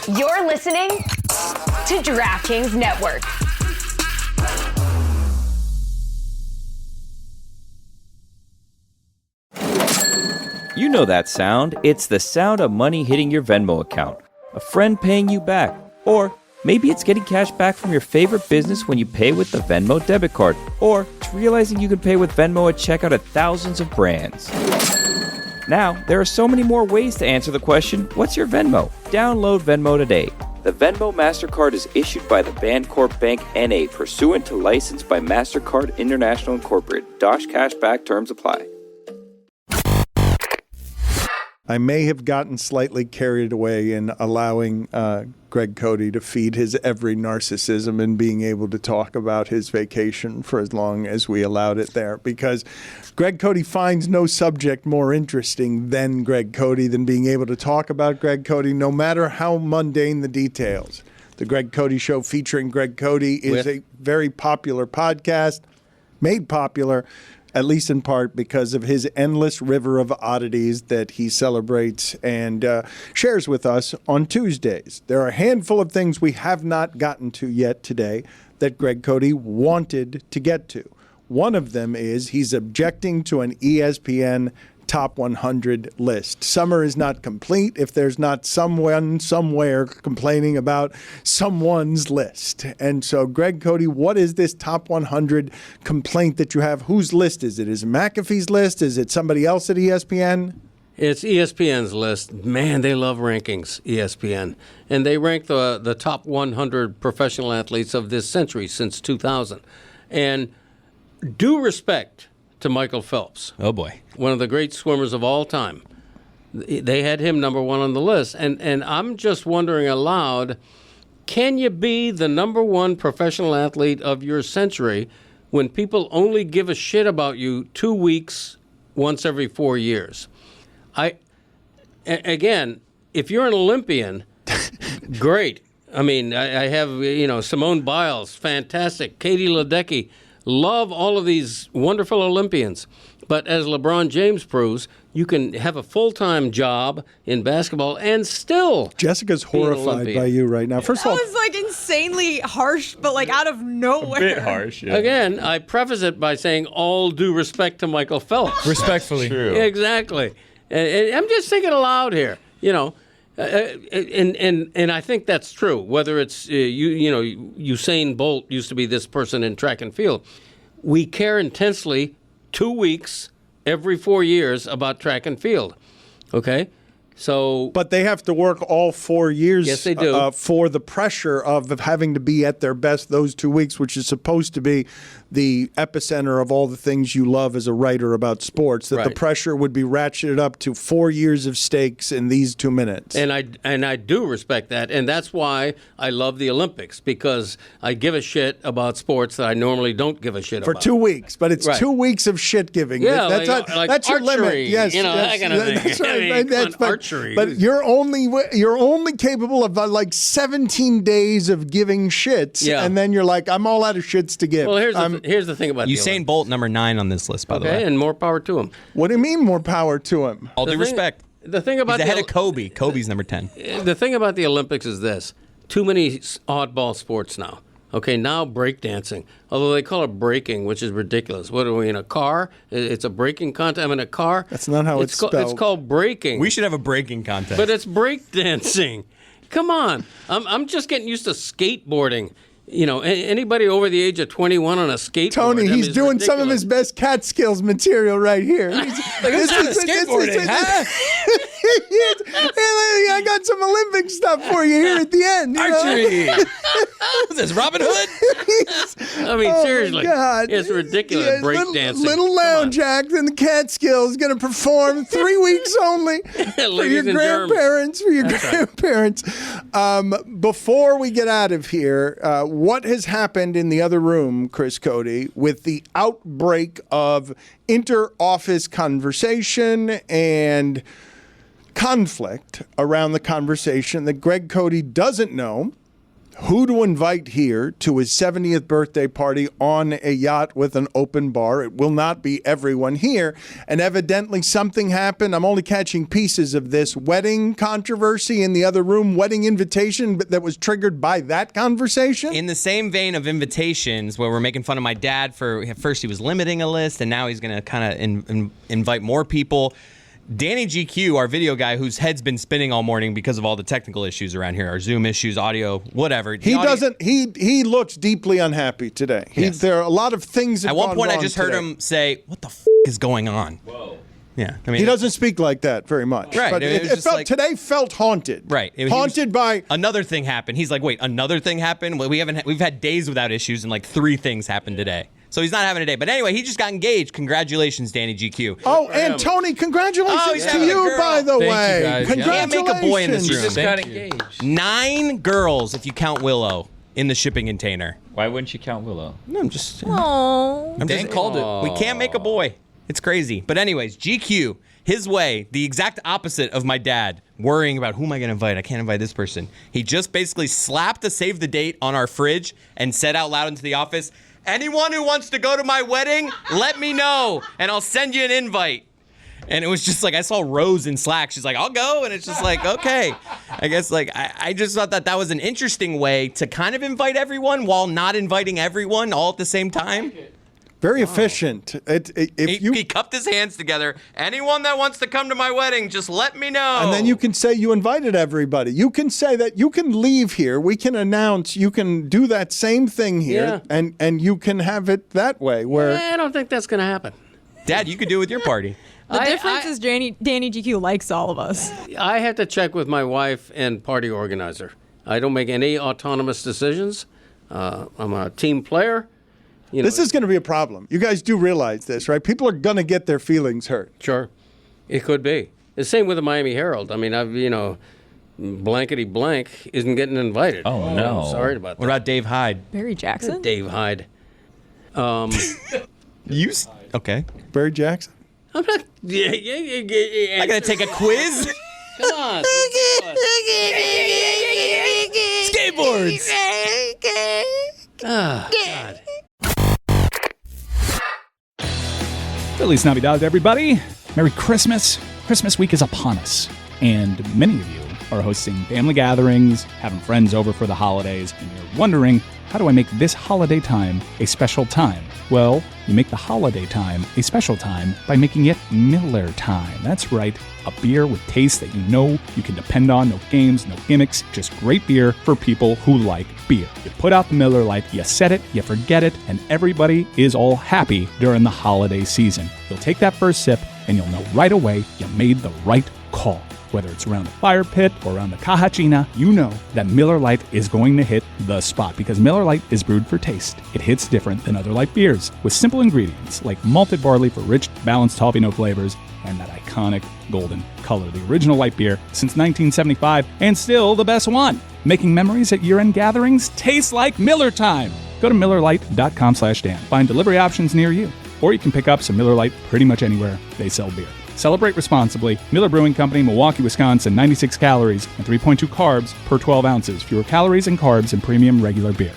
You're listening to DraftKings Network. You know that sound. It's the sound of money hitting your Venmo account, a friend paying you back, or maybe it's getting cash back from your favorite business when you pay with the Venmo debit card, or it's realizing you can pay with Venmo at checkout at thousands of brands. Now, there are so many more ways to answer the question, what's your Venmo? Download Venmo today. The Venmo MasterCard is issued by the Bancorp Bank N.A. pursuant to license by MasterCard International Incorporated. Dosh Cashback terms apply. I may have gotten slightly carried away in allowing Greg Cote to feed his every narcissism and being able to talk about his vacation for as long as we allowed it there, because Greg Cote finds no subject more interesting than Greg Cote, than being able to talk about Greg Cote, no matter how mundane the details. The Greg Cote Show featuring Greg Cote is a very popular podcast, made popular at least in part because of his endless river of oddities that he celebrates and shares with us on Tuesdays. There are a handful of things we have not gotten to yet today that Greg Cote wanted to get to. One of them is he's objecting to an ESPN Top 100 list. Summer is not complete if there's not someone somewhere complaining about someone's list. And so, Greg Cote, what is this Top 100 complaint that you have? Whose list is it? Is it McAfee's list? Is it somebody else at ESPN? It's ESPN's list. Man, they love rankings, ESPN. And they rank the top 100 professional athletes of this century since 2000. And due respect to Michael Phelps. Oh, boy. One of the great swimmers of all time. They had him number one on the list. And I'm just wondering aloud, can you be the number one professional athlete of your century when people only give a shit about you 2 weeks once every 4 years? Again, if you're an Olympian, great. I mean, I have, Simone Biles, fantastic. Katie Ledecky. Love all of these wonderful Olympians. But as LeBron James proves, you can have a full-time job in basketball and still Jessica's horrified by you right now. First of all, that was like insanely harsh, but like out of nowhere. A bit harsh, yeah. Again, I preface it by saying all due respect to Michael Phelps. Respectfully. True. Exactly. And I'm just thinking aloud here, and I think that's true. Whether it's Usain Bolt used to be this person in track and field, we care intensely 2 weeks every 4 years about track and field. Okay, so but they have to work all 4 years. Yes, they do. For the pressure of having to be at their best those 2 weeks, which is supposed to be the epicenter of all the things you love as a writer about sports, that the pressure would be ratcheted up to 4 years of stakes in these 2 minutes. And I do respect that, and that's why I love the Olympics, because I give a shit about sports that I normally don't give a shit for about. 2 weeks, but it's 2 weeks of shit giving. Yeah, that's like your archery, limit. Yes, that kind of thing. That's right. That's archery. But you're only capable of like 17 days of giving shits, and then you're like, I'm all out of shits to give. Well, here's the thing about Usain Bolt, number 9 on this list, by the way. Okay, and more power to him. What do you mean more power to him? All due respect. The thing about He's ahead of Kobe. Kobe's number 10. The thing about the Olympics is this. Too many oddball sports now. Okay, now breakdancing. Although they call it breaking, which is ridiculous. What are we, in a car? It's a breaking contest. I'm in a car. That's not how it's spelled. It's called breaking. We should have a breaking contest. But it's breakdancing. Come on. I'm just getting used to skateboarding. Anybody over the age of 21 on a skateboard. Tony, he's doing some of his best Catskills material right here. This is skateboarding, huh? I got some Olympic stuff for you here at the end. Archery. What's this, Robin Hood? I mean, seriously. It's ridiculous, breakdancing. Little lounge act in the Catskills going to perform 3 weeks only for your grandparents. Before we get out of here, what has happened in the other room, Chris Cote, with the outbreak of inter-office conversation and conflict around the conversation that Greg Cote doesn't know who to invite here to his 70th birthday party on a yacht with an open bar. It will not be everyone here. And evidently something happened. I'm only catching pieces of this wedding controversy in the other room, wedding invitation that was triggered by that conversation. In the same vein of invitations, where we're making fun of my dad for first he was limiting a list, and now he's going to kind of invite more people. Danny GQ, our video guy, whose head's been spinning all morning because of all the technical issues around here, our Zoom issues, audio, whatever. He looks deeply unhappy today. Yes. There are a lot of things that At one gone point, I wrong just heard today. him say, "What the is going on?" Whoa. Yeah, I mean, He doesn't speak like that very much. Right. But It was just like- today felt haunted. Right. Haunted by another thing happened. He's like, "Wait, another thing happened?" Well, we've had days without issues, and like 3 things happened today. So he's not having a day. But anyway, he just got engaged. Congratulations, Danny GQ. Oh, and Tony, congratulations Oh, he's to having a you, girl. by the Thank you, way. guys. Congratulations. Can't make a boy in this room. Just got engaged. 9 girls, if you count Willow, in the shipping container. Why wouldn't you count Willow? No, I'm just. Oh. Dan called it. We can't make a boy. It's crazy. But anyways, GQ, his way, the exact opposite of my dad, worrying about who am I going to invite? I can't invite this person. He just basically slapped a save the date on our fridge and said out loud into the office, "Anyone who wants to go to my wedding, let me know, and I'll send you an invite." And it was just like, I saw Rose in Slack. She's like, "I'll go." And it's just like, okay. I guess like, I just thought that was an interesting way to kind of invite everyone while not inviting everyone all at the same time. Very efficient. He cupped his hands together. "Anyone that wants to come to my wedding, just let me know." And then you can say you invited everybody. You can say that you can leave here. We can announce. You can do that same thing here, and you can have it that way. Where I don't think that's going to happen. Dad, you could do it with your party. The difference is Danny GQ likes all of us. I have to check with my wife and party organizer. I don't make any autonomous decisions. I'm a team player. this is going to be a problem. You guys do realize this, right? People are going to get their feelings hurt. Sure. It could be. The same with the Miami Herald. I mean, blankety blank isn't getting invited. Oh, no. Sorry about that. What about Dave Hyde? Barry Jackson? Dave Hyde? Okay. Barry Jackson. I'm not. I gotta take a quiz. Come on. Skateboards. God. Feliz Navidad, everybody. Merry Christmas. Christmas week is upon us, and many of you are hosting family gatherings, having friends over for the holidays, and you're wondering, how do I make this holiday time a special time? Well, you make the holiday time a special time by making it Miller Time. That's right, a beer with taste that you know you can depend on. No games, no gimmicks, just great beer for people who like beer. You put out the Miller Lite, you set it, you forget it, and everybody is all happy during the holiday season. You'll take that first sip, and you'll know right away you made the right call. Whether it's around the fire pit or around the kahachina, you know that Miller Lite is going to hit the spot because Miller Lite is brewed for taste. It hits different than other light beers with simple ingredients like malted barley for rich, balanced toffee note flavors and that iconic golden color. The original light beer since 1975 and still the best one. Making memories at year-end gatherings tastes like Miller Time. Go to MillerLite.com/Dan. Find delivery options near you. Or you can pick up some Miller Lite pretty much anywhere they sell beer. Celebrate responsibly. Miller Brewing Company, Milwaukee, Wisconsin. 96 calories and 3.2 carbs per 12 ounces. Fewer calories and carbs than premium regular beer.